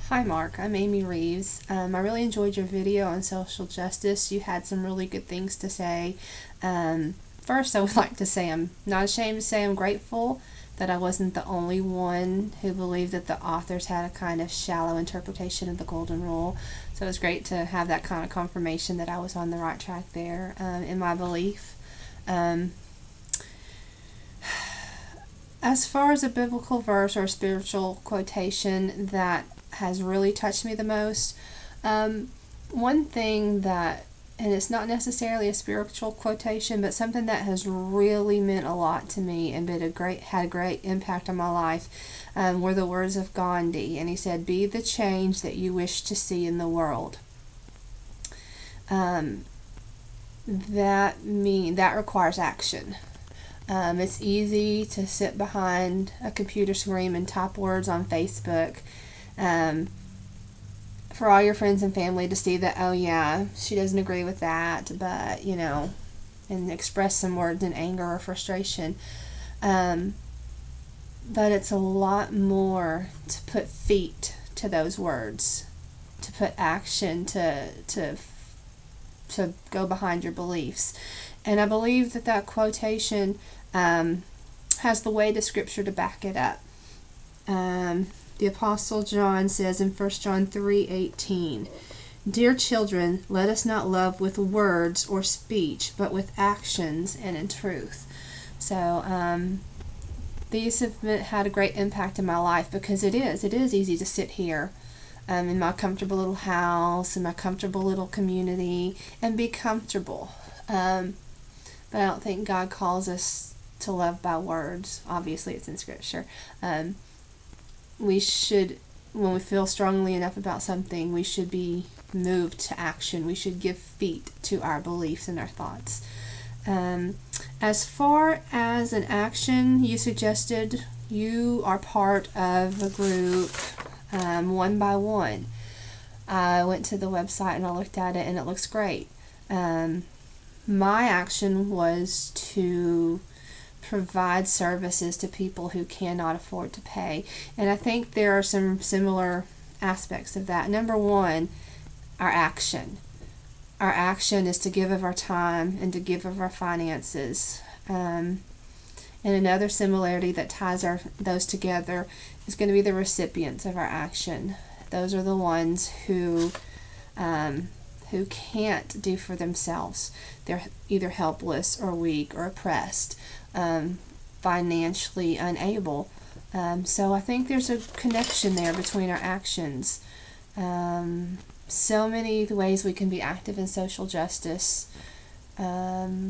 Hi Mark, I'm Amy Reeves. I really enjoyed your video on social justice. You had some really good things to say. First, I would like to say I'm not ashamed to say I'm grateful that I wasn't the only one who believed that the authors had a kind of shallow interpretation of the Golden Rule. So it was great to have that kind of confirmation that I was on the right track there in my belief. Um, as far as a biblical verse or a spiritual quotation that has really touched me the most, one thing that, and it's not necessarily a spiritual quotation, but something that has really meant a lot to me and had a great impact on my life, were the words of Gandhi, and he said, "Be the change that you wish to see in the world." Um, that requires action. It's easy to sit behind a computer screen and type words on Facebook, um, for all your friends and family to see that, oh yeah, she doesn't agree with that, but and express some words in anger or frustration. Um, but it's a lot more to put feet to those words, to put action to go behind your beliefs. And I believe that quotation has the weight of Scripture to back it up. The Apostle John says in 1 John 3:18, "Dear children, let us not love with words or speech, but with actions and in truth." So these have had a great impact in my life because it is easy to sit here in my comfortable little house, in my comfortable little community, and be comfortable. But I don't think God calls us to love by words. Obviously, it's in Scripture. We should, when we feel strongly enough about something, we should be moved to action. We should give feet to our beliefs and our thoughts. As far as an action, you suggested you are part of a group, One by One. I went to the website and I looked at it and it looks great. My action was to provide services to people who cannot afford to pay. And I think there are some similar aspects of that. Number one, our action. Our action is to give of our time and to give of our finances. And another similarity that ties those together is going to be the recipients of our action. Those are the ones who can't do for themselves. They're either helpless or weak or oppressed, financially unable. So I think there's a connection there between our actions. So many ways we can be active in social justice. I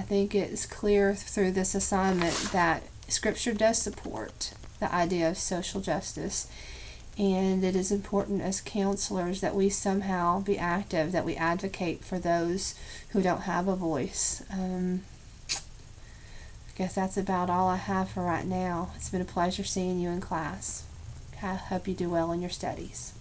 think it's clear through this assignment that Scripture does support the idea of social justice. And it is important as counselors that we somehow be active, that we advocate for those who don't have a voice. I guess that's about all I have for right now. It's been a pleasure seeing you in class. I hope you do well in your studies.